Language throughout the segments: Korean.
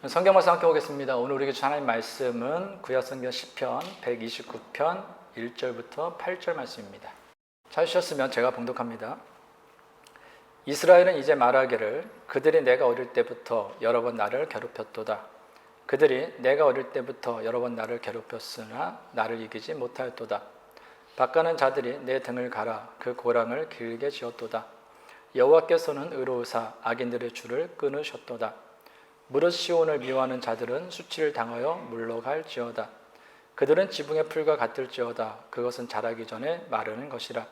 성경 말씀 함께 보겠습니다. 오늘 우리에게 주신 하나님 말씀은 구약성경 시편 129편 1절부터 8절 말씀입니다. 찾으셨으면 제가 봉독합니다. 이스라엘은 이제 말하기를 그들이 내가 어릴 때부터 여러 번 나를 괴롭혔도다. 그들이 내가 어릴 때부터 여러 번 나를 괴롭혔으나 나를 이기지 못하였도다. 바까는 자들이 내 등을 갈아 그 고랑을 길게 지었도다. 여호와께서는 의로우사 악인들의 줄을 끊으셨도다. 무릇 시온을 미워하는 자들은 수치를 당하여 물러갈지어다. 그들은 지붕의 풀과 같을지어다. 그것은 자라기 전에 마르는 것이라.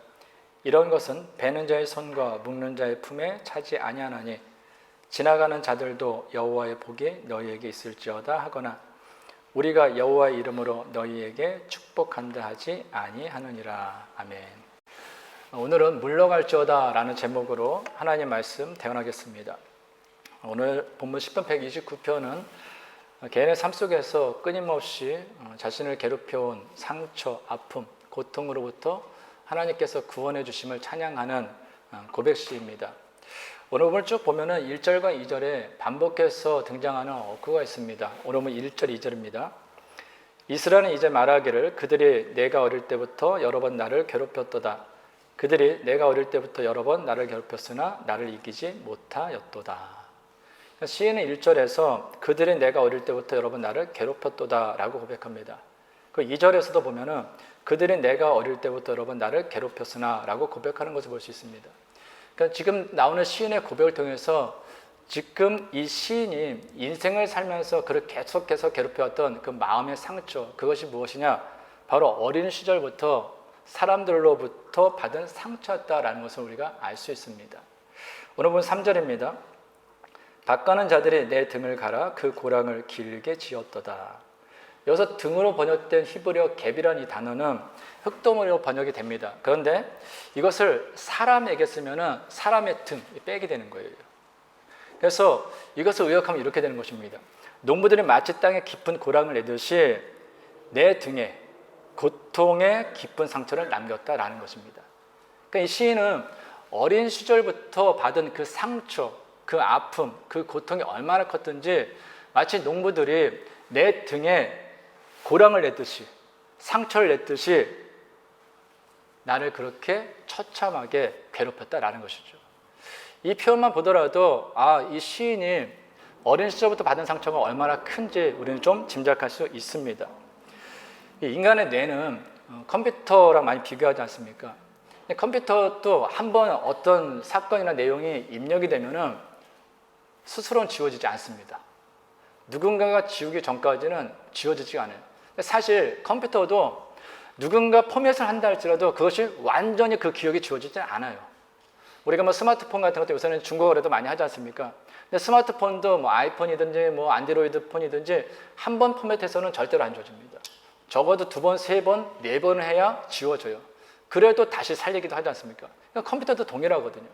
이런 것은 베는 자의 손과 묶는 자의 품에 차지 아니하나니 지나가는 자들도 여호와의 복이 너희에게 있을지어다 하거나 우리가 여호와의 이름으로 너희에게 축복한다 하지 아니하느니라. 아멘. 오늘은 물러갈지어다 라는 제목으로 하나님 말씀 대언하겠습니다. 오늘 본문 시편 129편은 개인의 삶 속에서 끊임없이 자신을 괴롭혀온 상처, 아픔, 고통으로부터 하나님께서 구원해 주심을 찬양하는 고백시입니다. 오늘 본문을 쭉 보면은 1절과 2절에 반복해서 등장하는 어구가 있습니다. 오늘 본문 1절, 2절입니다. 이스라엘은 이제 말하기를 그들이 내가 어릴 때부터 여러 번 나를 괴롭혔도다. 그들이 내가 어릴 때부터 여러 번 나를 괴롭혔으나 나를 이기지 못하였도다. 시인은 1절에서 그들이 내가 어릴 때부터 여러 번 나를 괴롭혔도다 라고 고백합니다. 그 2절에서도 보면은 그들이 내가 어릴 때부터 여러 번 나를 괴롭혔으나 라고 고백하는 것을 볼 수 있습니다. 그러니까 지금 나오는 시인의 고백을 통해서 지금 이 시인이 인생을 살면서 그를 계속해서 괴롭혀왔던 그 마음의 상처, 그것이 무엇이냐? 바로 어린 시절부터 사람들로부터 받은 상처였다라는 것을 우리가 알 수 있습니다. 오늘 본 3절입니다. 바까는 자들이 내 등을 갈아 그 고랑을 길게 지었도다. 여기서 등으로 번역된 히브리어 갭이라는 이 단어는 흙도무리로 번역이 됩니다. 그런데 이것을 사람에게 쓰면 사람의 등, 빼게 되는 거예요. 그래서 이것을 의역하면 이렇게 되는 것입니다. 농부들이 마치 땅에 깊은 고랑을 내듯이 내 등에 고통의 깊은 상처를 남겼다라는 것입니다. 그러니까 이 시인은 어린 시절부터 받은 그 상처, 그 아픔, 그 고통이 얼마나 컸든지 마치 농부들이 내 등에 고랑을 냈듯이 상처를 냈듯이 나를 그렇게 처참하게 괴롭혔다라는 것이죠. 이 표현만 보더라도 이 시인이 어린 시절부터 받은 상처가 얼마나 큰지 우리는 좀 짐작할 수 있습니다. 인간의 뇌는 컴퓨터랑 많이 비교하지 않습니까? 컴퓨터도 한번 어떤 사건이나 내용이 입력이 되면은 스스로는 지워지지 않습니다. 누군가가 지우기 전까지는 지워지지가 않아요. 사실 컴퓨터도 누군가 포맷을 한다 할지라도 그것이 완전히 그 기억이 지워지지 않아요. 우리가 뭐 스마트폰 같은 것도 요새는 중국어로도 많이 하지 않습니까? 근데 스마트폰도 뭐 아이폰이든지 뭐 안드로이드 폰이든지 한 번 포맷해서는 절대로 안 지워집니다. 적어도 2번, 3번, 4번을 해야 지워져요. 그래도 다시 살리기도 하지 않습니까? 그러니까 컴퓨터도 동일하거든요.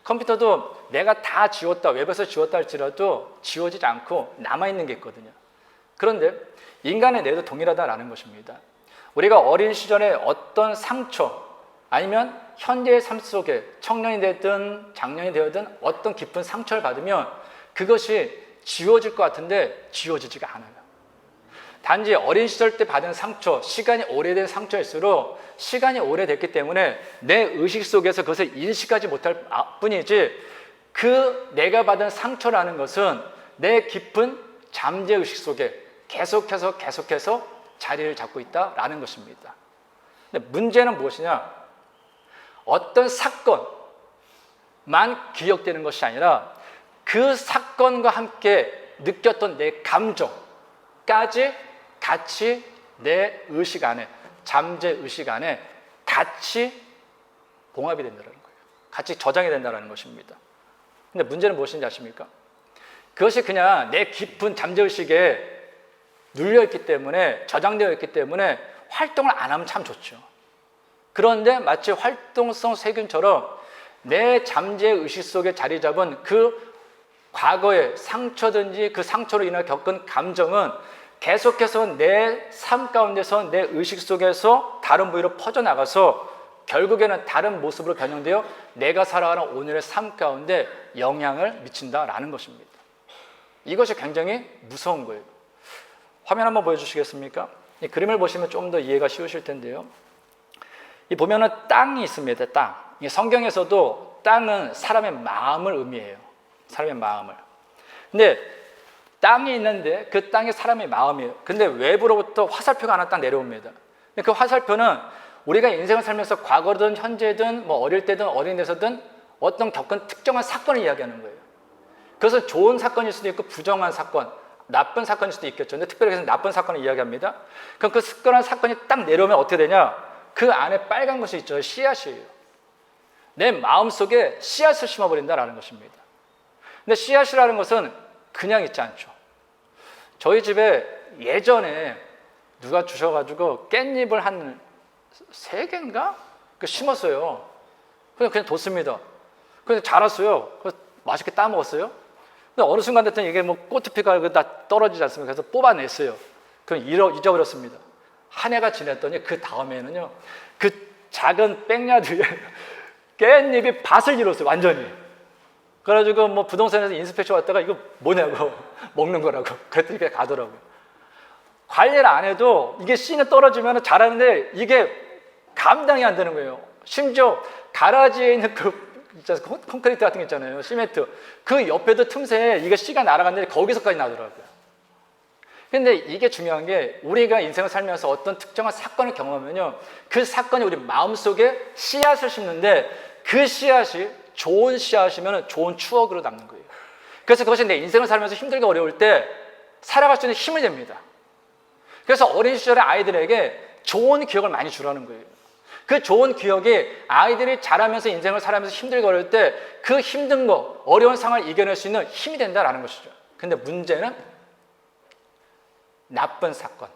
컴퓨터도 내가 다 지웠다, 웹에서 지웠다 할지라도 지워지지 않고 남아있는 게 있거든요. 그런데 인간의 뇌도 동일하다라는 것입니다. 우리가 어린 시절에 어떤 상처 아니면 현재의 삶 속에 청년이 되든 장년이 되든 어떤 깊은 상처를 받으면 그것이 지워질 것 같은데 지워지지가 않아요. 단지 어린 시절 때 받은 상처, 시간이 오래된 상처일수록 시간이 오래됐기 때문에 내 의식 속에서 그것을 인식하지 못할 뿐이지 그 내가 받은 상처라는 것은 내 깊은 잠재의식 속에 계속해서 자리를 잡고 있다라는 것입니다. 근데 문제는 무엇이냐? 어떤 사건만 기억되는 것이 아니라 그 사건과 함께 느꼈던 내 감정까지 같이 내 의식 안에, 잠재의식 안에 같이 봉합이 된다는 거예요. 같이 저장이 된다는 것입니다. 근데 문제는 무엇인지 아십니까? 그것이 그냥 내 깊은 잠재의식에 눌려있기 때문에, 저장되어 있기 때문에 활동을 안 하면 참 좋죠. 그런데 마치 활동성 세균처럼 내 잠재의식 속에 자리 잡은 그 과거의 상처든지 그 상처로 인해 겪은 감정은 계속해서 내 삶 가운데서 내 의식 속에서 다른 부위로 퍼져나가서 결국에는 다른 모습으로 변형되어 내가 살아가는 오늘의 삶 가운데 영향을 미친다라는 것입니다. 이것이 굉장히 무서운 거예요. 화면 한번 보여주시겠습니까? 이 그림을 보시면 좀 더 이해가 쉬우실 텐데요. 이 보면은 땅이 있습니다. 땅. 이 성경에서도 땅은 사람의 마음을 의미해요. 사람의 마음을. 근데 땅이 있는데 그 땅이 사람의 마음이에요. 근데 외부로부터 화살표가 하나 딱 내려옵니다. 근데 그 화살표는 우리가 인생을 살면서 과거든 현재든 뭐 어릴 때든 어린 데서든 어떤 겪은 특정한 사건을 이야기하는 거예요. 그것은 좋은 사건일 수도 있고 부정한 사건, 나쁜 사건일 수도 있겠죠. 근데 특별히 그래서 나쁜 사건을 이야기합니다. 그럼 그 특별한 사건이 딱 내려오면 어떻게 되냐? 그 안에 빨간 것이 있죠. 씨앗이에요. 내 마음속에 씨앗을 심어버린다라는 것입니다. 근데 씨앗이라는 것은 그냥 있지 않죠. 저희 집에 예전에 누가 주셔가지고 깻잎을 한 3개인가? 심었어요. 그냥 뒀습니다. 그래서 자랐어요. 그래서 맛있게 따먹었어요. 근데 어느 순간 됐더니 이게 뭐 꽃피가 다 떨어지지 않습니까? 그래서 뽑아냈어요. 그럼 잊어버렸습니다. 한 해가 지났더니 그 다음에는요, 그 작은 뺑야들이 깻잎이 밭을 이뤘어요. 완전히. 그래가지고 뭐 부동산에서 인스펙션 왔다가 이거 뭐냐고 먹는 거라고 그랬더니 그냥 가더라고요. 관리를 안 해도 이게 씨는 떨어지면 자라는데 이게 감당이 안 되는 거예요. 심지어 가라지에 있는 그 콘크리트 같은 거 있잖아요. 시멘트. 그 옆에도 틈새에 이게 씨가 날아갔는데 거기서까지 나더라고요. 근데 이게 중요한 게 우리가 인생을 살면서 어떤 특정한 사건을 경험하면요, 그 사건이 우리 마음속에 씨앗을 심는데 그 씨앗이 좋은 씨앗이면 좋은 추억으로 남는 거예요. 그래서 그것이 내 인생을 살면서 힘들고 어려울 때 살아갈 수 있는 힘이 됩니다. 그래서 어린 시절의 아이들에게 좋은 기억을 많이 주라는 거예요. 그 좋은 기억이 아이들이 자라면서 인생을 살아가면서 힘들고 어려울 때 그 힘든 거, 어려운 상황을 이겨낼 수 있는 힘이 된다라는 것이죠. 근데 문제는 나쁜 사건.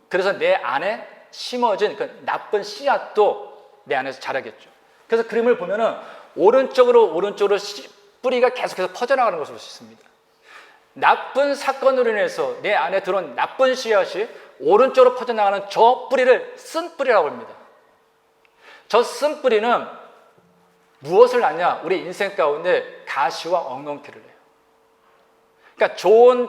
그래서 내 안에 심어진 그 나쁜 씨앗도 내 안에서 자라겠죠. 그래서 그림을 보면은 오른쪽으로 뿌리가 계속해서 퍼져나가는 것을 볼 수 있습니다. 나쁜 사건으로 인해서 내 안에 들어온 나쁜 씨앗이 오른쪽으로 퍼져나가는 저 뿌리를 쓴뿌리라고 합니다. 저 쓴뿌리는 무엇을 낳냐? 우리 인생 가운데 가시와 엉겅퀴를 해요. 그러니까 좋은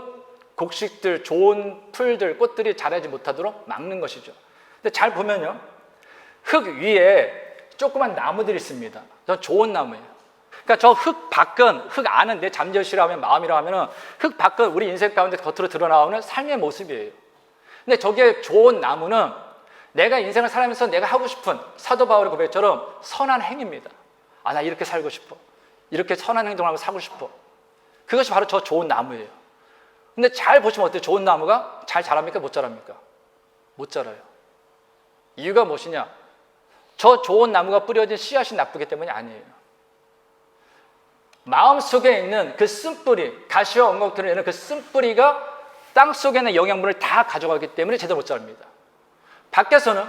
곡식들, 좋은 풀들, 꽃들이 자라지 못하도록 막는 것이죠. 근데 잘 보면요, 흙 위에 조그만 나무들이 있습니다. 저 좋은 나무예요. 그러니까 저 흙 밖은, 흙 안은 내 잠재의식이라고 하면, 마음이라고 하면은 흙 밖은 우리 인생 가운데 겉으로 드러나오는 삶의 모습이에요. 근데 저기에 좋은 나무는 내가 인생을 살면서 내가 하고 싶은 사도 바울의 고백처럼 선한 행위입니다. 아, 나 이렇게 살고 싶어. 이렇게 선한 행동을 하고 살고 싶어. 그것이 바로 저 좋은 나무예요. 근데 잘 보시면 어때요? 좋은 나무가 잘 자랍니까? 못 자랍니까? 못 자라요. 이유가 무엇이냐? 저 좋은 나무가 뿌려진 씨앗이 나쁘기 때문이 아니에요. 마음속에 있는 그 쓴뿌리, 가시와 엉겅퀴를 내는 그 쓴뿌리가 땅속에 있는 영양분을 다 가져가기 때문에 제대로 못 자랍니다. 밖에서는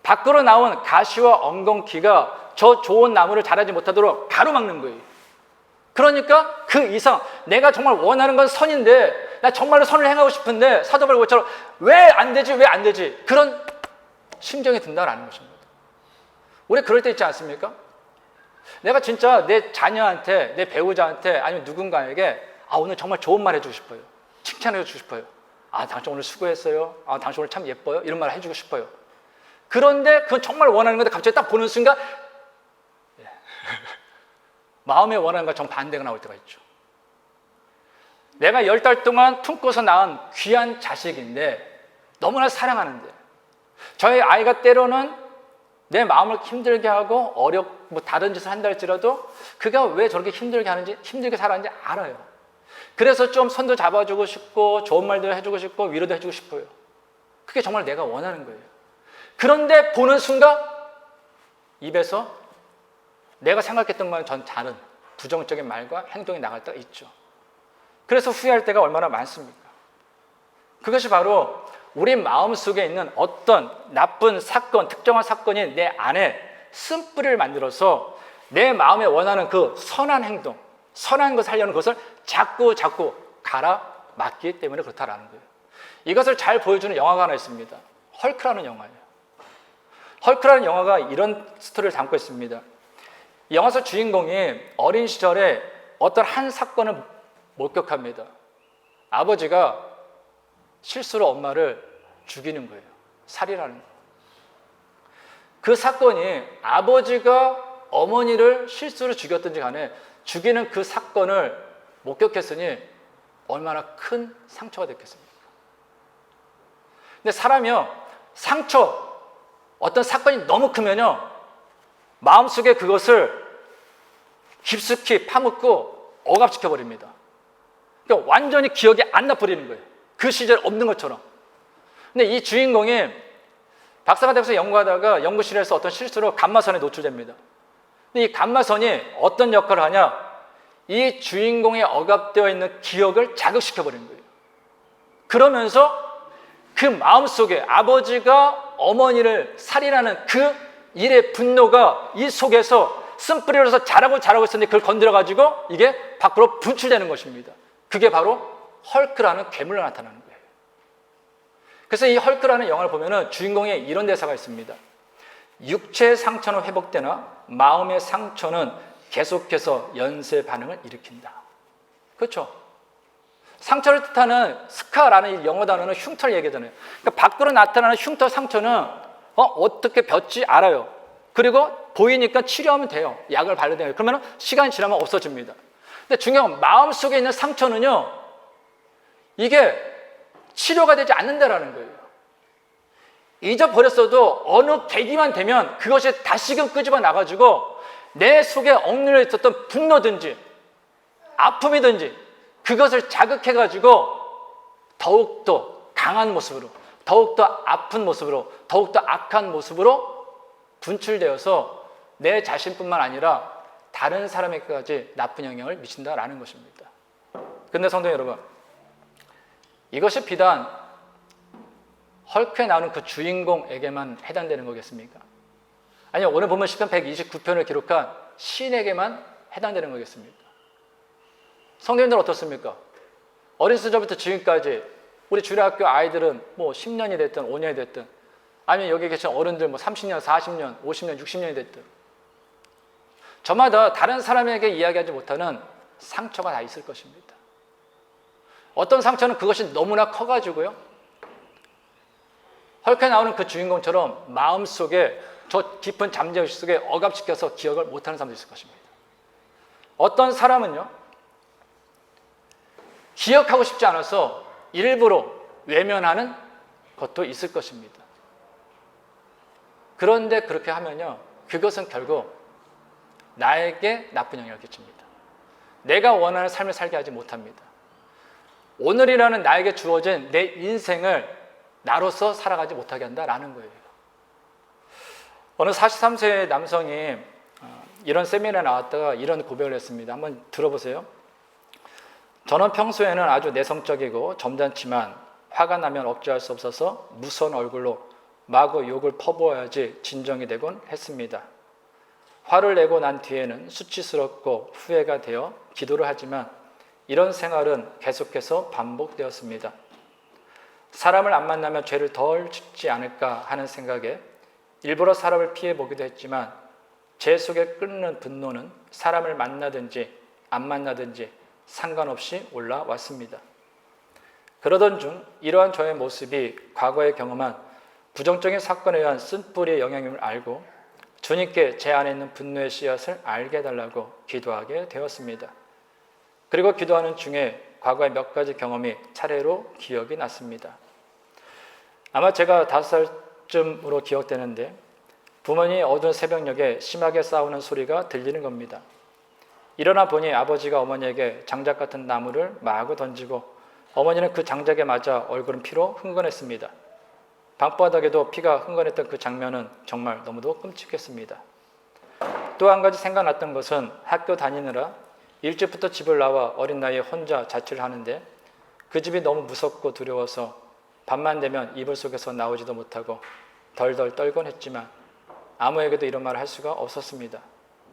밖으로 나온 가시와 엉겅퀴가 저 좋은 나무를 자라지 못하도록 가로막는 거예요. 그러니까 그 이상 내가 정말 원하는 건 선인데 나 정말로 선을 행하고 싶은데 사도 바울처럼 왜 안 되지 그런 심정이 든다라는 것입니다. 우리 그럴 때 있지 않습니까? 내가 진짜 내 자녀한테, 내 배우자한테 아니면 누군가에게 오늘 정말 좋은 말 해주고 싶어요. 칭찬해 주고 싶어요. 당신 오늘 수고했어요. 당신 오늘 참 예뻐요. 이런 말 해주고 싶어요. 그런데 그건 정말 원하는 건데 갑자기 딱 보는 순간 마음에 원하는 것과 정반대가 나올 때가 있죠. 내가 10달 동안 품고서 낳은 귀한 자식인데 너무나 사랑하는데 저희 아이가 때로는 내 마음을 힘들게 하고 다른 짓을 한다 할지라도 그가 왜 저렇게 힘들게 하는지, 힘들게 살았는지 알아요. 그래서 좀 손도 잡아주고 싶고 좋은 말도 해주고 싶고 위로도 해주고 싶어요. 그게 정말 내가 원하는 거예요. 그런데 보는 순간 입에서 내가 생각했던 것과는 전 다른 부정적인 말과 행동이 나갈 때가 있죠. 그래서 후회할 때가 얼마나 많습니까? 그것이 바로 우리 마음속에 있는 어떤 나쁜 사건, 특정한 사건이 내 안에 쓴뿌리를 만들어서 내 마음에 원하는 그 선한 행동, 선한 것을 하려는 것을 자꾸 갈아 막기 때문에 그렇다라는 거예요. 이것을 잘 보여주는 영화가 하나 있습니다. 헐크라는 영화예요. 헐크라는 영화가 이런 스토리를 담고 있습니다. 이 영화 속 주인공이 어린 시절에 어떤 한 사건을 목격합니다. 아버지가 실수로 엄마를 죽이는 거예요. 살인하는 거예요. 그 사건이 아버지가 어머니를 실수로 죽였든지 간에 죽이는 그 사건을 목격했으니 얼마나 큰 상처가 됐겠습니까? 근데 사람이요, 상처, 어떤 사건이 너무 크면요, 마음속에 그것을 깊숙이 파묻고 억압시켜버립니다. 그러니까 완전히 기억이 안 나버리는 거예요. 그 시절 없는 것처럼. 근데 이 주인공이 박사가 되면서 연구하다가 연구실에서 어떤 실수로 감마선에 노출됩니다. 근데 이 감마선이 어떤 역할을 하냐? 이 주인공에 억압되어 있는 기억을 자극시켜버리는 거예요. 그러면서 그 마음속에 아버지가 어머니를 살인하는 그 일의 분노가 이 속에서 쓴뿌리로서 자라고 있었는데 그걸 건드려가지고 이게 밖으로 분출되는 것입니다. 그게 바로 헐크라는 괴물로 나타나는 거예요. 그래서 이 헐크라는 영화를 보면은 주인공에 이런 대사가 있습니다. 육체의 상처는 회복되나 마음의 상처는 계속해서 연쇄 반응을 일으킨다. 그렇죠? 상처를 뜻하는 스카라는 영어 단어는 흉터를 얘기하잖아요. 그러니까 밖으로 나타나는 흉터 상처는 어떻게 볕지 알아요. 그리고 보이니까 치료하면 돼요. 약을 바르야 돼요. 그러면 시간이 지나면 없어집니다. 근데 중요한 건 마음속에 있는 상처는요, 이게 치료가 되지 않는다라는 거예요. 잊어버렸어도 어느 계기만 되면 그것이 다시금 끄집어 나가지고 내 속에 억눌려 있었던 분노든지 아픔이든지 그것을 자극해가지고 더욱더 강한 모습으로, 더욱더 아픈 모습으로, 더욱더 악한 모습으로 분출되어서 내 자신뿐만 아니라 다른 사람에게까지 나쁜 영향을 미친다라는 것입니다. 그런데 성도 여러분, 이것이 비단 헐크에 나오는 그 주인공에게만 해당되는 거겠습니까? 아니요, 오늘 보면 시편 129편을 기록한 시인에게만 해당되는 거겠습니까? 성도님들 어떻습니까? 어린 시절부터 지금까지 우리 주일학교 아이들은 뭐 10년이 됐든 5년이 됐든 아니면 여기 계신 어른들 뭐 30년, 40년, 50년, 60년이 됐든 저마다 다른 사람에게 이야기하지 못하는 상처가 다 있을 것입니다. 어떤 상처는 그것이 너무나 커가지고요, 헐크에 나오는 그 주인공처럼 마음속에 저 깊은 잠재의식 속에 억압시켜서 기억을 못하는 사람도 있을 것입니다. 어떤 사람은요, 기억하고 싶지 않아서 일부러 외면하는 것도 있을 것입니다. 그런데 그렇게 하면요, 그것은 결국 나에게 나쁜 영향을 끼칩니다. 내가 원하는 삶을 살게 하지 못합니다. 오늘이라는 나에게 주어진 내 인생을 나로서 살아가지 못하게 한다라는 거예요. 어느 43세 남성이 이런 세미나에 나왔다가 이런 고백을 했습니다. 한번 들어보세요. 저는 평소에는 아주 내성적이고 점잖지만 화가 나면 억제할 수 없어서 무서운 얼굴로 마구 욕을 퍼부어야지 진정이 되곤 했습니다. 화를 내고 난 뒤에는 수치스럽고 후회가 되어 기도를 하지만 이런 생활은 계속해서 반복되었습니다. 사람을 안 만나면 죄를 덜 짓지 않을까 하는 생각에 일부러 사람을 피해 보기도 했지만 제 속에 끓는 분노는 사람을 만나든지 안 만나든지 상관없이 올라왔습니다. 그러던 중 이러한 저의 모습이 과거에 경험한 부정적인 사건에 의한 쓴뿌리의 영향임을 알고 주님께 제 안에 있는 분노의 씨앗을 알게 해달라고 기도하게 되었습니다. 그리고 기도하는 중에 과거의 몇 가지 경험이 차례로 기억이 났습니다. 아마 제가 5살쯤으로 기억되는데 부모님이 어두운 새벽녘에 심하게 싸우는 소리가 들리는 겁니다. 일어나 보니 아버지가 어머니에게 장작 같은 나무를 마구 던지고 어머니는 그 장작에 맞아 얼굴은 피로 흥건했습니다. 방바닥에도 피가 흥건했던 그 장면은 정말 너무도 끔찍했습니다. 또 한 가지 생각났던 것은 학교 다니느라 일찍부터 집을 나와 어린 나이에 혼자 자취를 하는데 그 집이 너무 무섭고 두려워서 밤만 되면 이불 속에서 나오지도 못하고 덜덜 떨곤 했지만 아무에게도 이런 말을 할 수가 없었습니다.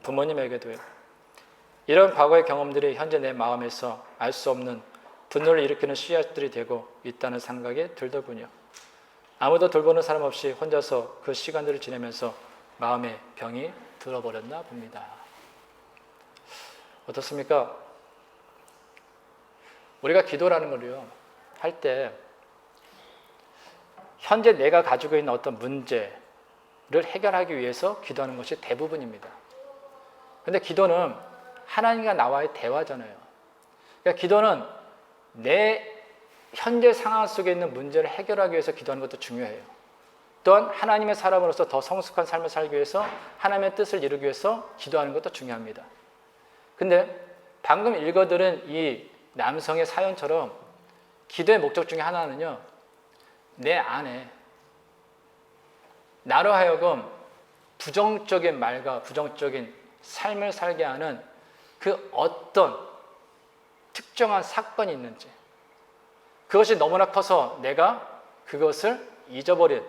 부모님에게도요. 이런 과거의 경험들이 현재 내 마음에서 알 수 없는 분노를 일으키는 씨앗들이 되고 있다는 생각이 들더군요. 아무도 돌보는 사람 없이 혼자서 그 시간들을 지내면서 마음에 병이 들어버렸나 봅니다. 어떻습니까? 우리가 기도라는 걸요, 할 때 현재 내가 가지고 있는 어떤 문제를 해결하기 위해서 기도하는 것이 대부분입니다. 근데 기도는 하나님과 나와의 대화잖아요. 그러니까 기도는 내 현재 상황 속에 있는 문제를 해결하기 위해서 기도하는 것도 중요해요. 또한 하나님의 사람으로서 더 성숙한 삶을 살기 위해서 하나님의 뜻을 이루기 위해서 기도하는 것도 중요합니다. 근데 방금 읽어드린 이 남성의 사연처럼 기도의 목적 중에 하나는요, 내 안에 나로 하여금 부정적인 말과 부정적인 삶을 살게 하는 그 어떤 특정한 사건이 있는지, 그것이 너무나 커서 내가 그것을 잊어버린,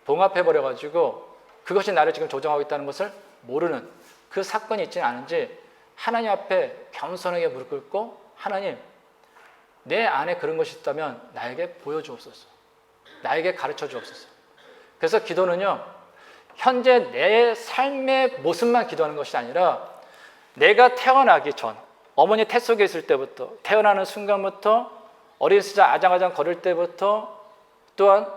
봉합해버려가지고 그것이 나를 지금 조정하고 있다는 것을 모르는 그 사건이 있지는 않은지 하나님 앞에 겸손하게 무릎 꿇고, 하나님, 내 안에 그런 것이 있다면 나에게 보여주옵소서, 나에게 가르쳐 주옵소서. 그래서 기도는요, 현재 내 삶의 모습만 기도하는 것이 아니라 내가 태어나기 전, 어머니 태 속에 있을 때부터, 태어나는 순간부터, 어린 시절 아장아장 걸을 때부터, 또한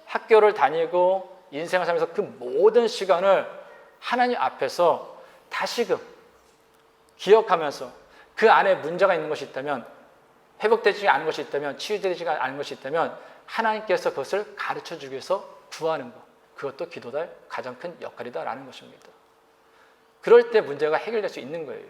학교를 다니고 인생을 살면서 그 모든 시간을 하나님 앞에서 다시금 기억하면서 그 안에 문제가 있는 것이 있다면, 회복되지 않은 것이 있다면, 치유되지 않은 것이 있다면 하나님께서 그것을 가르쳐 주기 위해서 구하는 것, 그것도 기도의 가장 큰 역할이다라는 것입니다. 그럴 때 문제가 해결될 수 있는 거예요.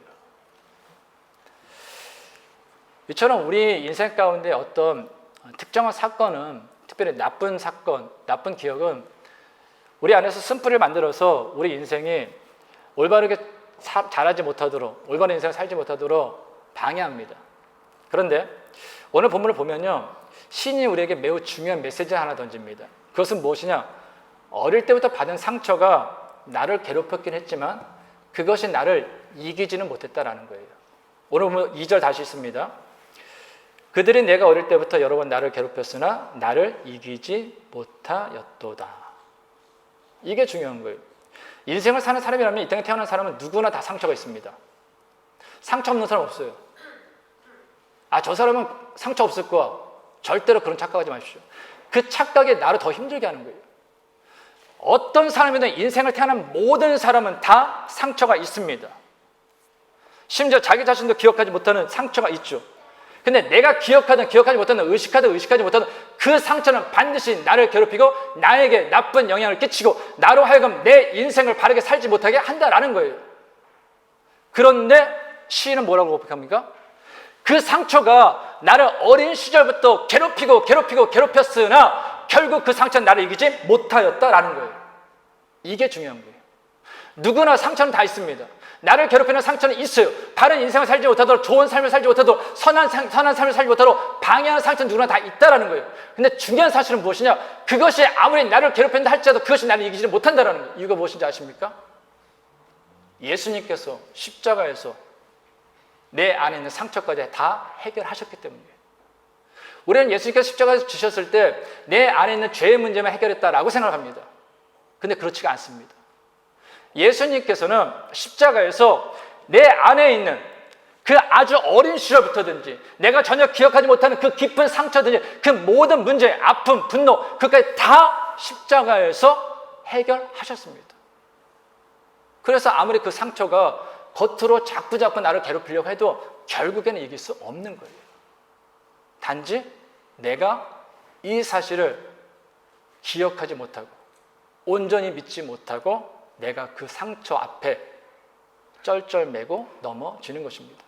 이처럼 우리 인생 가운데 어떤 특정한 사건은, 특별히 나쁜 사건, 나쁜 기억은 우리 안에서 쓴뿌리를 만들어서 우리 인생이 올바르게 자라지 못하도록, 올바른 인생을 살지 못하도록 방해합니다. 그런데 오늘 본문을 보면요, 신이 우리에게 매우 중요한 메시지를 하나 던집니다. 그것은 무엇이냐? 어릴 때부터 받은 상처가 나를 괴롭혔긴 했지만 그것이 나를 이기지는 못했다라는 거예요. 오늘 보면 2절 다시 있습니다. 그들이 내가 어릴 때부터 여러 번 나를 괴롭혔으나 나를 이기지 못하였도다. 이게 중요한 거예요. 인생을 사는 사람이라면, 이 땅에 태어난 사람은 누구나 다 상처가 있습니다. 상처 없는 사람 없어요. 저 사람은 상처 없을 거야. 절대로 그런 착각하지 마십시오. 그 착각이 나를 더 힘들게 하는 거예요. 어떤 사람이든 인생을 태어난 모든 사람은 다 상처가 있습니다. 심지어 자기 자신도 기억하지 못하는 상처가 있죠. 근데 내가 기억하든 기억하지 못하든, 의식하든 의식하지 못하든 그 상처는 반드시 나를 괴롭히고 나에게 나쁜 영향을 끼치고 나로 하여금 내 인생을 바르게 살지 못하게 한다라는 거예요. 그런데 시인은 뭐라고 고백합니까? 그 상처가 나를 어린 시절부터 괴롭혔으나 결국 그 상처는 나를 이기지 못하였다라는 거예요. 이게 중요한 거예요. 누구나 상처는 다 있습니다. 나를 괴롭히는 상처는 있어요. 바른 인생을 살지 못하도록, 좋은 삶을 살지 못하도록, 선한 삶을 살지 못하도록 방해하는 상처는 누구나 다 있다라는 거예요. 근데 중요한 사실은 무엇이냐? 그것이 아무리 나를 괴롭힌다 할지라도 그것이 나를 이기지 못한다라는 거예요. 이유가 무엇인지 아십니까? 예수님께서 십자가에서 내 안에 있는 상처까지 다 해결하셨기 때문이에요. 우리는 예수님께서 십자가에서 지셨을 때 내 안에 있는 죄의 문제만 해결했다라고 생각합니다. 근데 그렇지가 않습니다. 예수님께서는 십자가에서 내 안에 있는 그 아주 어린 시절부터든지 내가 전혀 기억하지 못하는 그 깊은 상처든지 그 모든 문제, 아픔, 분노, 그것까지 다 십자가에서 해결하셨습니다. 그래서 아무리 그 상처가 겉으로 자꾸 나를 괴롭히려고 해도 결국에는 이길 수 없는 거예요. 단지 내가 이 사실을 기억하지 못하고 온전히 믿지 못하고 내가 그 상처 앞에 쩔쩔매고 넘어지는 것입니다.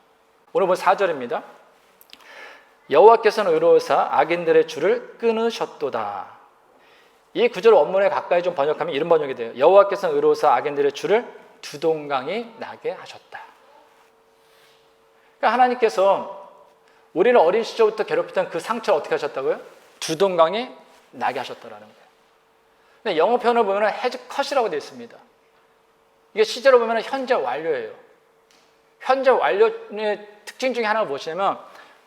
오늘 본 4절입니다. 여호와께서는 의로우사 악인들의 줄을 끊으셨도다. 이 구절 원문에 가까이 좀 번역하면 이런 번역이 돼요. 여호와께서는 의로우사 악인들의 줄을 두동강이 나게 하셨다. 그러니까 하나님께서 우리를 어린 시절부터 괴롭히던 그 상처를 어떻게 하셨다고요? 두동강이 나게 하셨다라는 거예요. 근데 영어 표현을 보면 has cut이라고 되어 있습니다. 이게 실제로 보면 현재 완료예요. 현재 완료의 특징 중에 하나가 무엇이냐면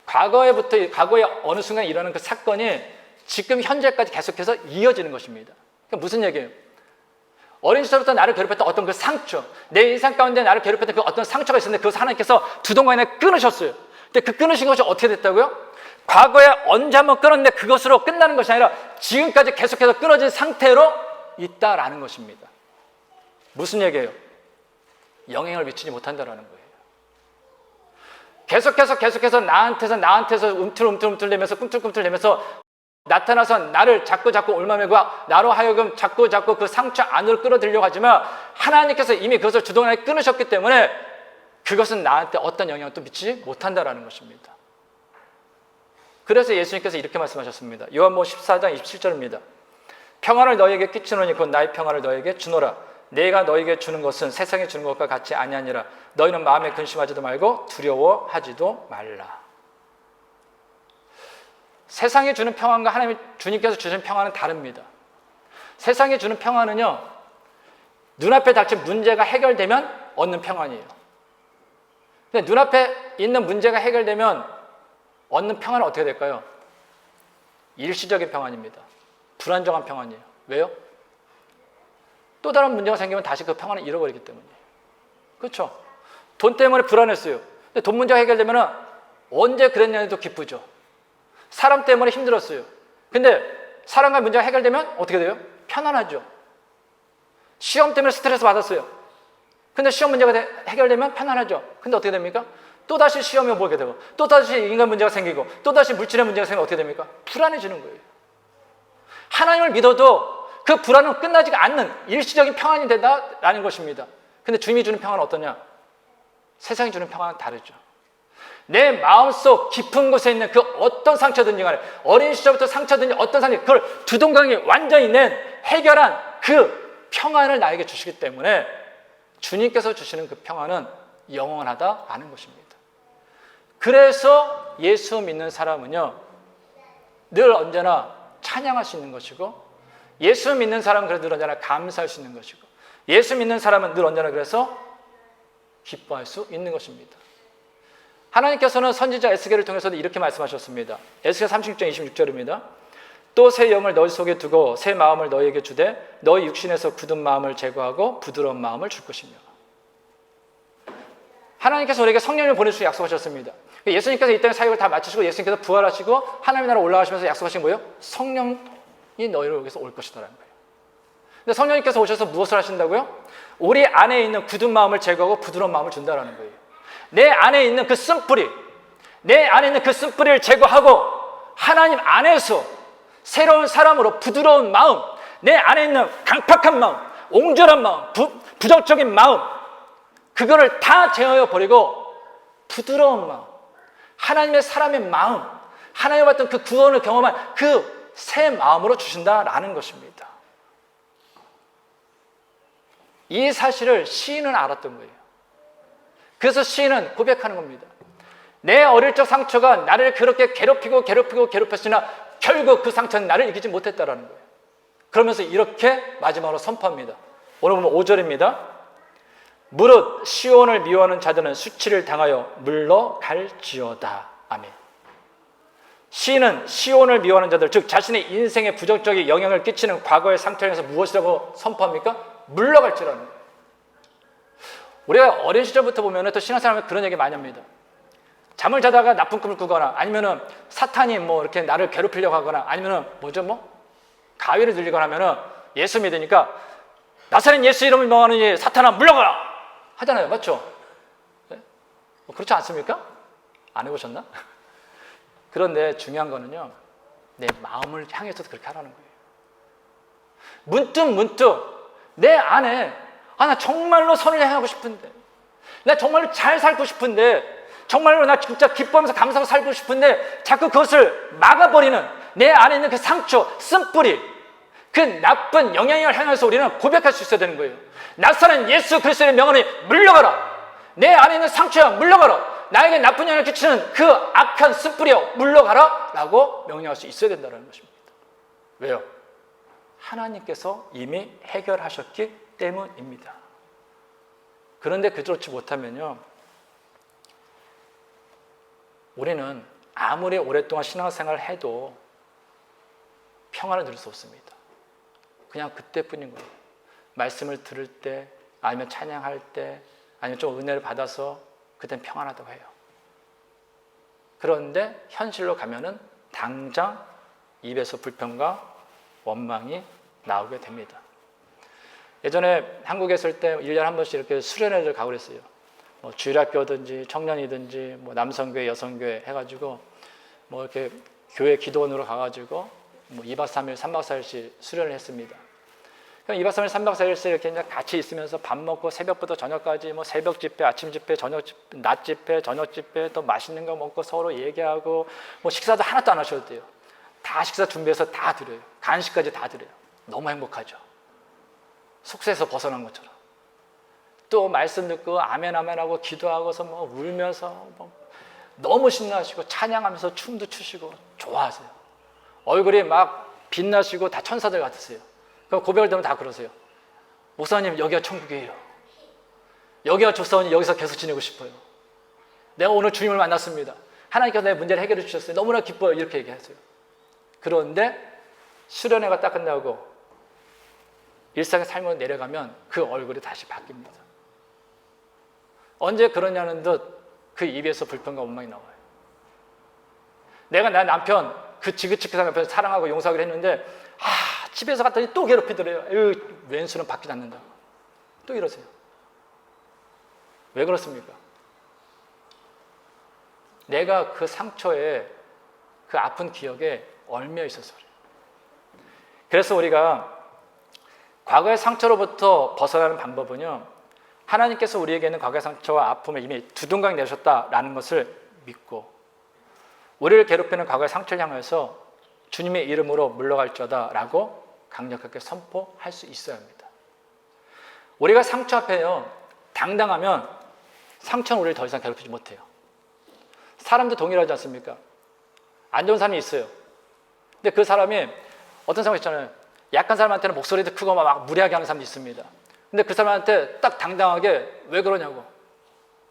과거에 어느 순간 일어나는 그 사건이 지금 현재까지 계속해서 이어지는 것입니다. 그러니까 무슨 얘기예요? 어린 시절부터 나를 괴롭혔던 어떤 그 상처, 내 인생 가운데 나를 괴롭혔던 그 어떤 상처가 있었는데 그것을 하나님께서 두동강에 끊으셨어요. 근데 그 끊으신 것이 어떻게 됐다고요? 과거에 언제 한번 끊었는데 그것으로 끝나는 것이 아니라 지금까지 계속해서 끊어진 상태로 있다라는 것입니다. 무슨 얘기예요? 영향을 미치지 못한다라는 거예요. 계속해서 나한테서 움틀움틀대면서 꿈틀꿈틀대면서 나타나서 나를 자꾸 올마매고 나로 하여금 자꾸 그 상처 안으로 끌어들려고 하지만 하나님께서 이미 그것을 주동하게 끊으셨기 때문에 그것은 나한테 어떤 영향을 또 미치지 못한다라는 것입니다. 그래서 예수님께서 이렇게 말씀하셨습니다. 요한복음 14장 27절입니다. 평안을 너희에게 끼치노니 곧 나의 평안을 너희에게 주노라. 내가 너희에게 주는 것은 세상에 주는 것과 같이 아니하니라. 너희는 마음에 근심하지도 말고 두려워하지도 말라. 세상에 주는 평안과 주님께서 주신 평안은 다릅니다. 세상에 주는 평안은요, 눈앞에 닥친 문제가 해결되면 얻는 평안이에요. 근데 눈앞에 있는 문제가 해결되면 얻는 평안은 어떻게 될까요? 일시적인 평안입니다. 불안정한 평안이에요. 왜요? 또 다른 문제가 생기면 다시 그 평안을 잃어버리기 때문이에요. 그렇죠? 돈 때문에 불안했어요. 근데 돈 문제가 해결되면 언제 그랬냐도 기쁘죠. 사람 때문에 힘들었어요. 근데 사람과 문제가 해결되면 어떻게 돼요? 편안하죠. 시험 때문에 스트레스 받았어요. 근데 시험 문제가 해결되면 편안하죠. 근데 어떻게 됩니까? 또다시 시험이 보게 되고 또다시 인간 문제가 생기고 또다시 물질의 문제가 생기면 어떻게 됩니까? 불안해지는 거예요. 하나님을 믿어도 그 불안은 끝나지가 않는 일시적인 평안이 된다라는 것입니다. 근데 주님이 주는 평안은 어떠냐? 세상이 주는 평안은 다르죠. 내 마음속 깊은 곳에 있는 그 어떤 상처든지 간에 어린 시절부터 상처든지 어떤 상처 그걸 두동강이 완전히 해결한 그 평안을 나에게 주시기 때문에 주님께서 주시는 그 평안은 영원하다라는 것입니다. 그래서 예수 믿는 사람은요 늘 언제나 찬양할 수 있는 것이고 예수 믿는 사람은 그래서 늘 언제나 감사할 수 있는 것이고 예수 믿는 사람은 늘 언제나 그래서 기뻐할 수 있는 것입니다. 하나님께서는 선지자 에스겔을 통해서도 이렇게 말씀하셨습니다. 에스겔 36장 26절입니다. 또 새 영을 너희 속에 두고 새 마음을 너희에게 주되 너희 육신에서 굳은 마음을 제거하고 부드러운 마음을 줄 것이며. 하나님께서 우리에게 성령을 보내주시고 약속하셨습니다. 예수님께서 이 땅의 사역을 다 마치시고 예수님께서 부활하시고 하나님의 나라 올라가시면서 약속하신 거예요. 성령이 너희를 위해서 올 것이다라는 거예요. 근데 성령님께서 오셔서 무엇을 하신다고요? 우리 안에 있는 굳은 마음을 제거하고 부드러운 마음을 준다라는 거예요. 내 안에 있는 그 쓴뿌리, 내 안에 있는 그 쓴뿌리를 제거하고 하나님 안에서 새로운 사람으로 부드러운 마음, 내 안에 있는 강팍한 마음, 옹졸한 마음, 부정적인 마음, 그거를 다 제어해 버리고 부드러운 마음, 하나님의 사람의 마음, 하나님과 같은 그 구원을 경험한 그 새 마음으로 주신다라는 것입니다. 이 사실을 시인은 알았던 거예요. 그래서 시인은 고백하는 겁니다. 내 어릴 적 상처가 나를 그렇게 괴롭혔으나 결국 그 상처는 나를 이기지 못했다라는 거예요. 그러면서 이렇게 마지막으로 선포합니다. 오늘 보면 5절입니다. 무릇 시온을 미워하는 자들은 수치를 당하여 물러갈지어다. 아멘. 시인은 시온을 미워하는 자들, 즉 자신의 인생에 부정적인 영향을 끼치는 과거의 상처에 대해서 무엇이라고 선포합니까? 물러갈지라는 거예요. 우리가 어린 시절부터 보면 또 신앙생활하면 그런 얘기 많이 합니다. 잠을 자다가 나쁜 꿈을 꾸거나 아니면은 사탄이 이렇게 나를 괴롭히려고 하거나 아니면은 가위를 들리거나 하면은 예수 믿으니까 나사렛 예수 이름을 명하는 사탄아 물러가라 하잖아요. 맞죠? 네? 그렇지 않습니까? 안 해보셨나? 그런데 중요한 거는요, 내 마음을 향해서도 그렇게 하라는 거예요. 문득 내 안에 나 정말로 선을 행하고 싶은데, 나 정말로 잘 살고 싶은데, 정말로 나 진짜 기뻐하면서 감사하고 살고 싶은데 자꾸 그것을 막아버리는 내 안에 있는 그 상처, 쓴뿌리, 그 나쁜 영향을 향해서 우리는 고백할 수 있어야 되는 거예요. 나사렛 예수 그리스도의 명함에 물러가라. 내 안에 있는 상처야 물러가라. 나에게 나쁜 영향을 끼치는 그 악한 쓴뿌리야 물러가라 라고 명령할 수 있어야 된다는 것입니다. 왜요? 하나님께서 이미 해결하셨기 때문입니다. 그런데 그렇지 못하면요, 우리는 아무리 오랫동안 신앙생활을 해도 평안을 누릴 수 없습니다. 그냥 그때뿐인 거예요. 말씀을 들을 때, 아니면 찬양할 때, 아니면 좀 은혜를 받아서 그땐 평안하다고 해요. 그런데 현실로 가면은 당장 입에서 불평과 원망이 나오게 됩니다. 예전에 한국에 있을 때 1년에 한 번씩 이렇게 수련회를 가고 그랬어요. 뭐 주일학교든지 청년이든지 뭐 남성교회, 여성교회 해가지고 뭐 이렇게 교회 기도원으로 가가지고 뭐 2박 3일, 3박 4일씩 수련을 했습니다. 그럼 2박 3일, 3박 4일씩 이렇게 같이 있으면서 밥 먹고 새벽부터 저녁까지 뭐 새벽 집회, 아침 집회, 저녁 집회, 낮 집회, 저녁 집회, 또 맛있는 거 먹고 서로 얘기하고 뭐 식사도 하나도 안 하셔도 돼요. 다 식사 준비해서 다 드려요. 간식까지 다 드려요. 너무 행복하죠. 숙소에서 벗어난 것처럼. 또 말씀 듣고 아멘 아멘 하고 기도하고서 뭐 울면서 뭐 너무 신나시고 찬양하면서 춤도 추시고 좋아하세요. 얼굴이 막 빛나시고 다 천사들 같으세요. 그럼 고백을 들으면 다 그러세요. 목사님, 여기가 천국이에요. 여기가 조사원이 여기서 계속 지내고 싶어요. 내가 오늘 주님을 만났습니다. 하나님께서 내 문제를 해결해 주셨어요. 너무나 기뻐요. 이렇게 얘기하세요. 그런데 수련회가 딱 끝나고 일상의 삶으로 내려가면 그 얼굴이 다시 바뀝니다. 언제 그러냐는 듯 그 입에서 불평과 원망이 나와요. 내가 내 남편, 그 지긋지긋한 남편 사랑하고 용서하기로 했는데 집에서 갔더니 또 괴롭히더래요. 왼수는 바뀌지 않는다. 또 이러세요. 왜 그렇습니까? 내가 그 상처에, 그 아픈 기억에 얽매여 있어서 그래요. 그래서 우리가 과거의 상처로부터 벗어나는 방법은요, 하나님께서 우리에게는 과거의 상처와 아픔을 이미 두둥강 내셨다라는 것을 믿고 우리를 괴롭히는 과거의 상처를 향해서 주님의 이름으로 물러갈지어다 라고 강력하게 선포할 수 있어야 합니다. 우리가 상처 앞에요, 당당하면 상처는 우리를 더 이상 괴롭히지 못해요. 사람도 동일하지 않습니까? 안 좋은 사람이 있어요. 근데 그 사람이 어떤 사람이 있잖아요. 약한 사람한테는 목소리도 크고 막 무례하게 하는 사람도 있습니다. 근데 그 사람한테 딱 당당하게 왜 그러냐고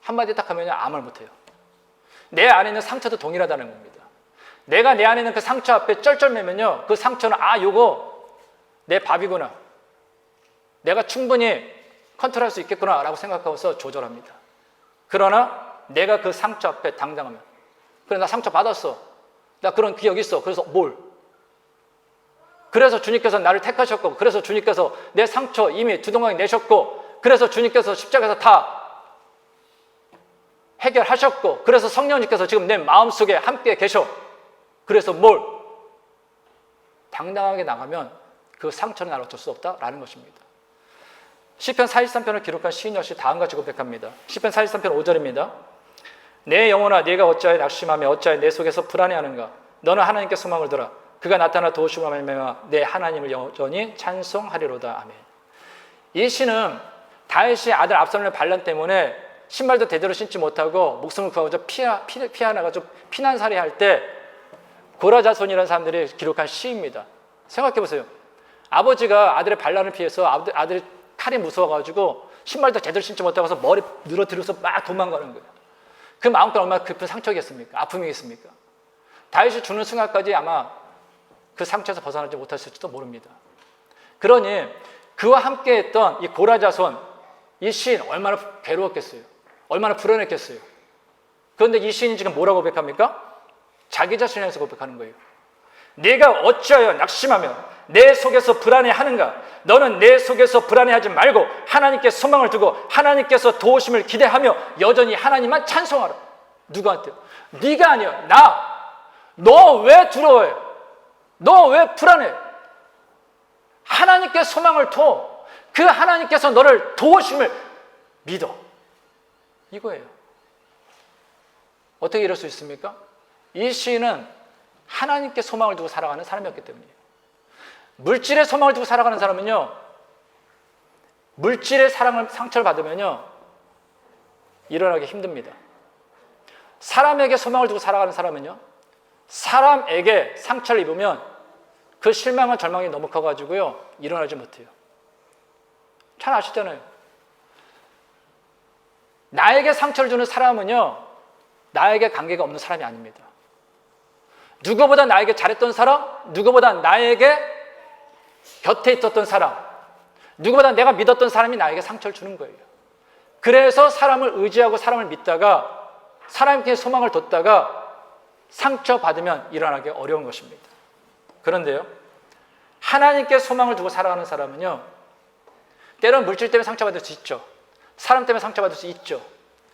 한마디 딱 하면 아무 말 못해요. 내 안에 있는 상처도 동일하다는 겁니다. 내가 내 안에 있는 그 상처 앞에 쩔쩔매면요, 그 상처는 요거 내 밥이구나, 내가 충분히 컨트롤할 수 있겠구나 라고 생각하고서 조절합니다. 그러나 내가 그 상처 앞에 당당하면, 그래 나 상처 받았어, 나 그런 기억이 있어, 그래서 뭘? 그래서 주님께서 나를 택하셨고, 그래서 주님께서 내 상처 이미 두동강에 내셨고, 그래서 주님께서 십자가에서 다 해결하셨고, 그래서 성령님께서 지금 내 마음속에 함께 계셔. 그래서 뭘? 당당하게 나가면 그 상처는 나를 어쩔 수 없다라는 것입니다. 시편 43편을 기록한 시인 역시 다음과 같이 고백합니다. 시편 43편 5절입니다. 내 영혼아, 네가 어찌하여 낙심하며 어찌하여 내 속에서 불안해하는가? 너는 하나님께 소망을 두라. 그가 나타나 도우심으로 말미암아 내 하나님을 여전히 찬송하리로다. 아멘. 이 시는 다윗이 아들 압살롬의 반란 때문에 신발도 제대로 신지 못하고 목숨을 구하고자 피하나가지고 피난살이 할 때 고라자손이라는 사람들이 기록한 시입니다. 생각해 보세요. 아버지가 아들의 반란을 피해서 아들이 칼이 무서워가지고 신발도 제대로 신지 못하고서 머리 늘어뜨려서 막 도망가는 거예요. 그 마음껏 얼마나 깊은 상처겠습니까? 아픔이겠습니까? 다윗이 죽는 순간까지 아마 그 상처에서 벗어나지 못했을지도 모릅니다. 그러니 그와 함께 했던 이 고라자손, 이 시인 얼마나 괴로웠겠어요. 얼마나 불안했겠어요. 그런데 이 시인이 지금 뭐라고 고백합니까? 자기 자신에 대해서 고백하는 거예요. 네가 어찌하여 낙심하며 내 속에서 불안해하는가? 너는 내 속에서 불안해하지 말고 하나님께 소망을 두고 하나님께서 도우심을 기대하며 여전히 하나님만 찬송하라. 누구한테요? 네가 아니야, 나. 너 왜 두려워해? 너 왜 불안해? 하나님께 소망을 둬. 그 하나님께서 너를 도우심을 믿어. 이거예요. 어떻게 이럴 수 있습니까? 이 시인은 하나님께 소망을 두고 살아가는 사람이었기 때문이에요. 물질의 소망을 두고 살아가는 사람은요, 물질의 상처를 받으면요 일어나기 힘듭니다. 사람에게 소망을 두고 살아가는 사람은요, 사람에게 상처를 입으면 그 실망과 절망이 너무 커가지고요 일어나지 못해요. 잘 아시잖아요. 나에게 상처를 주는 사람은요 나에게 관계가 없는 사람이 아닙니다. 누구보다 나에게 잘했던 사람, 누구보다 나에게 곁에 있었던 사람, 누구보다 내가 믿었던 사람이 나에게 상처를 주는 거예요. 그래서 사람을 의지하고 사람을 믿다가 사람께 소망을 뒀다가 상처받으면 일어나기 어려운 것입니다. 그런데요, 하나님께 소망을 두고 살아가는 사람은요, 때로는 물질 때문에 상처받을 수 있죠. 사람 때문에 상처받을 수 있죠.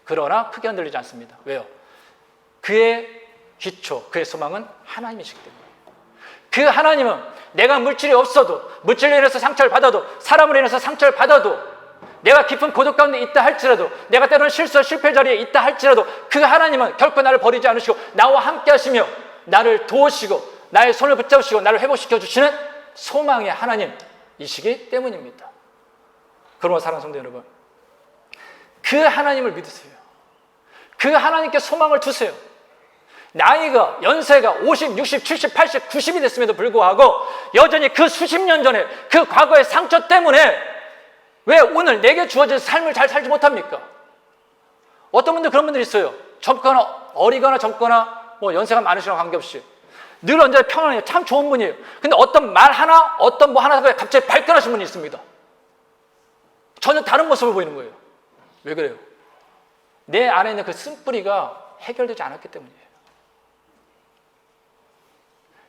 그러나 크게 흔들리지 않습니다. 왜요? 그의 기초, 그의 소망은 하나님이시기 때문에. 그 하나님은 내가 물질이 없어도, 물질로 인해서 상처를 받아도, 사람으로 인해서 상처를 받아도, 내가 깊은 고독 가운데 있다 할지라도, 내가 때로는 실패 자리에 있다 할지라도 그 하나님은 결코 나를 버리지 않으시고 나와 함께 하시며 나를 도우시고 나의 손을 붙잡으시고 나를 회복시켜 주시는 소망의 하나님이시기 때문입니다. 그러므로 사랑하는 성도 여러분, 그 하나님을 믿으세요. 그 하나님께 소망을 두세요. 나이가, 연세가 50, 60, 70, 80, 90이 됐음에도 불구하고 여전히 그 수십 년 전에 그 과거의 상처 때문에 왜 오늘 내게 주어진 삶을 잘 살지 못합니까? 어떤 분들 그런 분들이 있어요. 젊거나 어리거나 젊거나 뭐 연세가 많으시거나 관계없이 늘 언제나 평안해요. 참 좋은 분이에요. 근데 어떤 말 하나, 어떤 뭐 하나 갑자기 발끈하신 분이 있습니다. 전혀 다른 모습을 보이는 거예요. 왜 그래요? 내 안에 있는 그 쓴뿌리가 해결되지 않았기 때문이에요.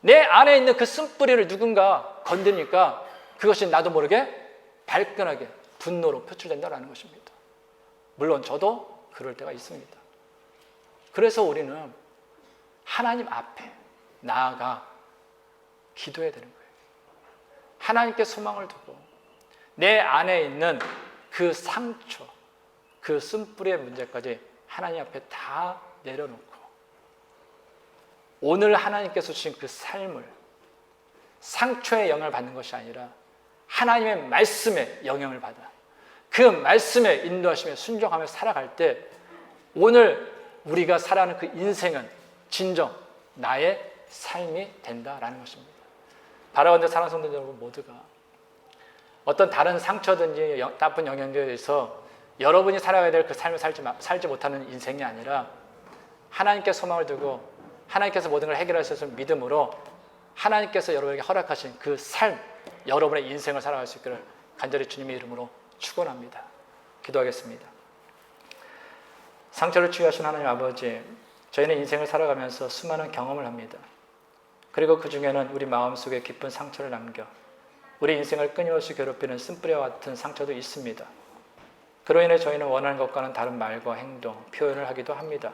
내 안에 있는 그 쓴뿌리를 누군가 건드니까 그것이 나도 모르게 발끈하게 분노로 표출된다는 것입니다. 물론 저도 그럴 때가 있습니다. 그래서 우리는 하나님 앞에 나아가 기도해야 되는 거예요. 하나님께 소망을 두고 내 안에 있는 그 상처, 그 쓴뿌리의 문제까지 하나님 앞에 다 내려놓고 오늘 하나님께서 주신 그 삶을 상처의 영향을 받는 것이 아니라 하나님의 말씀에 영향을 받아 그 말씀에 인도하심에 순종하며 살아갈 때 오늘 우리가 살아가는 그 인생은 진정 나의 삶이 된다라는 것입니다. 바라건대 사랑하는 성도 여러분 모두가 어떤 다른 상처든지 나쁜 영향에 의해서 여러분이 살아가야 될 그 삶을 살지 못하는 인생이 아니라 하나님께 소망을 두고 하나님께서 모든 걸 해결하셔서 믿음으로 하나님께서 여러분에게 허락하신 그 삶, 여러분의 인생을 살아갈 수 있기를 간절히 주님의 이름으로 축원합니다. 기도하겠습니다. 상처를 치유하신 하나님 아버지, 저희는 인생을 살아가면서 수많은 경험을 합니다. 그리고 그 중에는 우리 마음속에 깊은 상처를 남겨 우리 인생을 끊임없이 괴롭히는 쓴뿌리와 같은 상처도 있습니다. 그로 인해 저희는 원하는 것과는 다른 말과 행동, 표현을 하기도 합니다.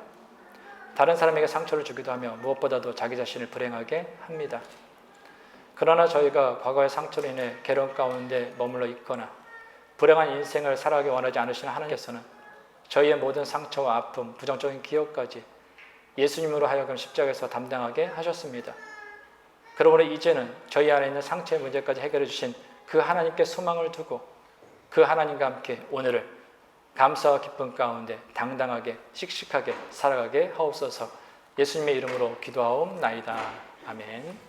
다른 사람에게 상처를 주기도 하며 무엇보다도 자기 자신을 불행하게 합니다. 그러나 저희가 과거의 상처로 인해 괴로움 가운데 머물러 있거나 불행한 인생을 살아가기 원하지 않으시는 하나님께서는 저희의 모든 상처와 아픔, 부정적인 기억까지 예수님으로 하여금 십자가에서 담당하게 하셨습니다. 그러므로 이제는 저희 안에 있는 상처의 문제까지 해결해 주신 그 하나님께 소망을 두고 그 하나님과 함께 오늘을 감사와 기쁨 가운데 당당하게 씩씩하게 살아가게 하옵소서. 예수님의 이름으로 기도하옵나이다. 아멘.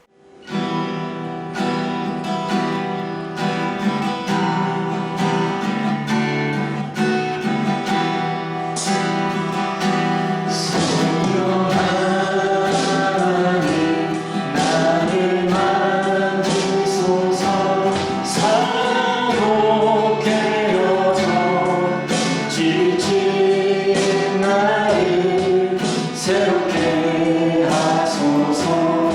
새롭게 하소서.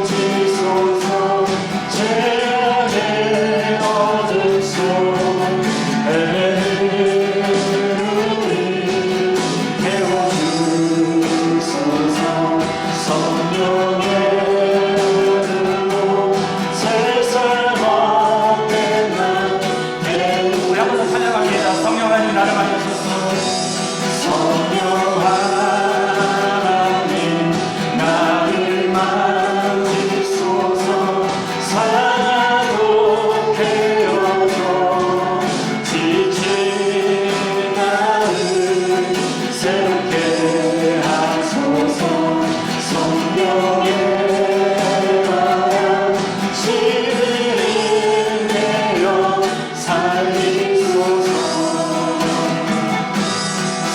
고치소서 제 안에 얻은 손에 깨워주소서 성령의 눈으로 세상 헛된 날 우리 한번 더 찬양합니다. 성령 하나님 나를 만나소서. 성령 하나님 나를 만지소서 사랑으로 깨워줘 지친 나를 새롭게 하소서 성령의 바람 시들이 내어 살리소서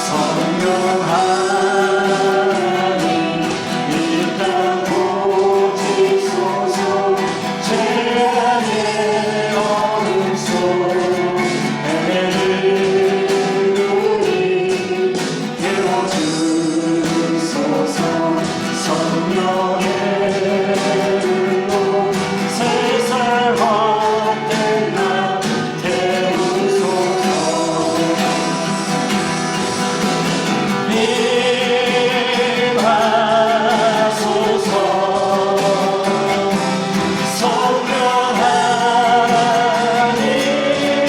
성령 하나님 이 땅 고치소서 제 안에 얻은 손해를 깨워주소서 성령의 눈으로 세상 헛된 날 태우소서 임하소서 성령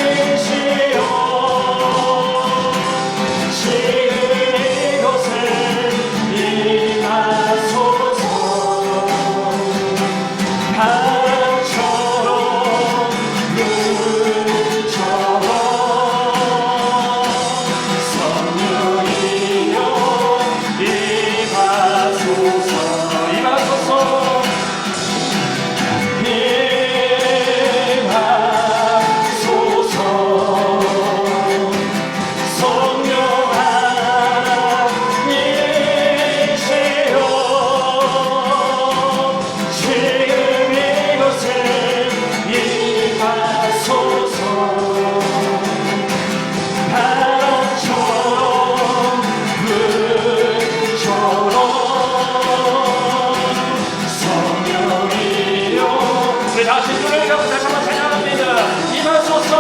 하나님이시여 지금 이곳에 임하소서 바람처럼 물처럼 성령이여 임하소서 임하소서 임하소서 성령 하나님이시여 지금 이곳에 임하소서 바람처럼 물처럼 성령이여 우리 다시 눈을 감고 다시 한번 찬양합니다. 임하소서.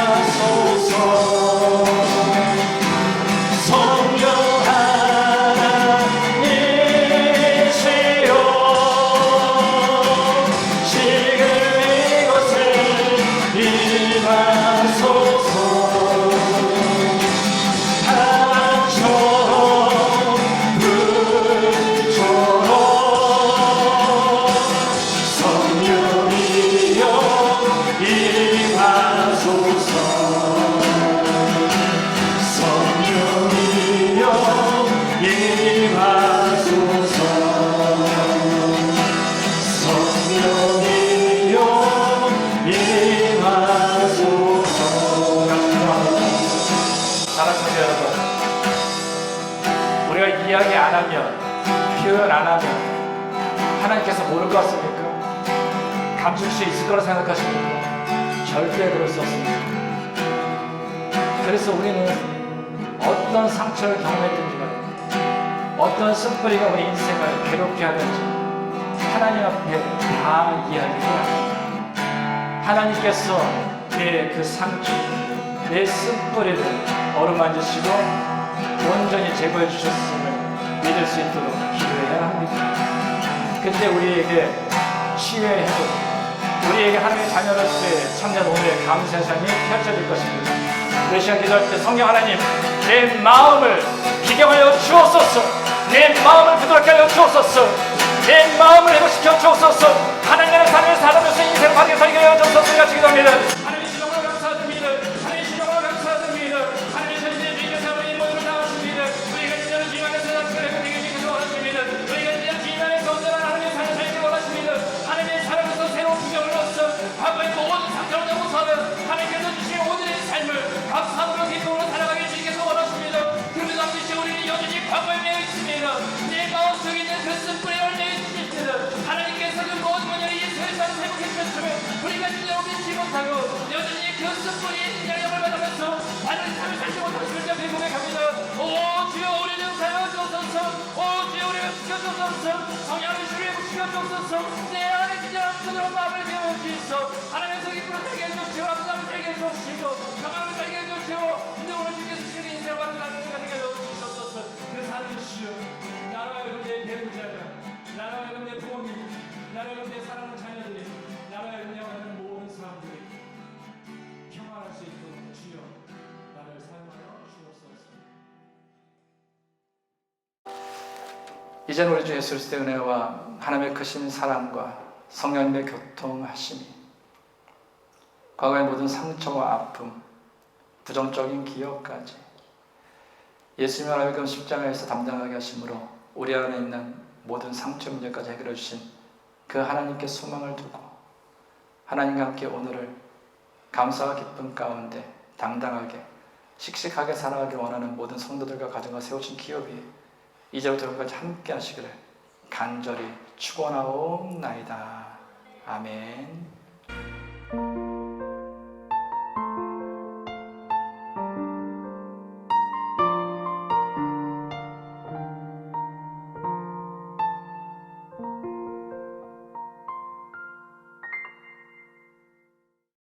임하소서 성령 하나님이시여 지금 이곳에 임하소서 바람처럼 물처럼 성령이여 임하소서 성령이여 임하소서 성령이여 임하소서 사랑하는 여러분, 우리가 이야기 안 하면, 표현 안 하면 하나님께서 모를 것 같습니까? 감출 수 있을 거라 생각하십니까? 절대 그럴 수 없습니다. 그래서 우리는 어떤 상처를 경험했든지 간에, 어떤 쓴뿌리가 우리 인생을 괴롭게 하든지 하나님 앞에 다 이야기해야 합니다. 하나님께서 내 그 상처, 내 쓴뿌리를 어루만지시고 온전히 제거해 주셨음을 믿을 수 있도록 기도해야 합니다. 그때 우리에게 치유의 회복, 우리에게 하나님의 자녀로서의 참된 오늘의 감사의 삶이 펼쳐질 것입니다. 우리 시간 기도할 때 성령 하나님, 내 마음을 비경하여 주옵소서. 내 마음을 부드럽게 하여 주옵소서. 내 마음을 회복시켜 주옵소서. 하나님의 삶을 살아면서 인생을 바르게 살게 하여 주옵소서. 같이 기도합니다. 하나님의 시정으로 감사드립니다. 하나님의 시정으로 감사드립니다. 하나님의 선지의 주님의 사모님 모두를 나왔습니다. 우리가 진정한 기만에서 낙선을 되게 믿기를 원하십니다. 우리가 진정한 기만에서 온전한 하나님의 삶을 살기를 원하십니다. 하나님의 사랑에서 새로운 구경을 얻어 과거의 모든 상처를 넘어서는 하나님께서 주신 오늘의 삶을 감사함으로 기쁨으로 살아가게 해주시기를 원하십니다. 그러면서 아버지 우리는 여전히 과거에 매여 있습니다. 내 마음속에 있는 그 쓴뿌리를 내어 주십니다. 하나님께서 그 모든 문제를 예수의 삶을 회복해 주셨으면 우리가 진정으로 믿지 못하고 여전히 그 쓴뿌리의 영향을 받으면서 하나님의 삶을 살지 못하고 실제 고백합니다. 주여 우리를 사용하소서. 오 주여 우리를 지켜주소서. 성령의 주를 지켜주소서. 내 안에 그냥 그대로 마음을 배워주시소. 하나님의 성기를 살게 해주시고 아버지를 살게 해주시고 평안을 살게 해주시고 근데 오늘 주께서 주시는 인생을 받는 하나님 되게 해주시옵소서. 그 살려주시오. 나로 하여금 내 배우자가 나로 하여금 내 부모님 나로 하여금 내 사랑하는 자녀들이 나로 하여금 내 원하는 모든 사람들이 평안할 수 있도록 주여 나를 사용하여 주옵소서. 이제는 우리 주 예수 그리스도의 은혜와 하나님의 크신 사랑과 성령님의 교통하심이 과거의 모든 상처와 아픔, 부정적인 기억까지 예수님을 하여금 십자가에서 담당하게 하심으로 우리 안에 있는 모든 상처 문제까지 해결해 주신 그 하나님께 소망을 두고 하나님과 함께 오늘을 감사와 기쁨 가운데 당당하게 씩씩하게 살아가길 원하는 모든 성도들과 가정과 세우신 기업이 이제부터 여기까지 함께 하시기를 간절히 축원하옵나이다. 아멘.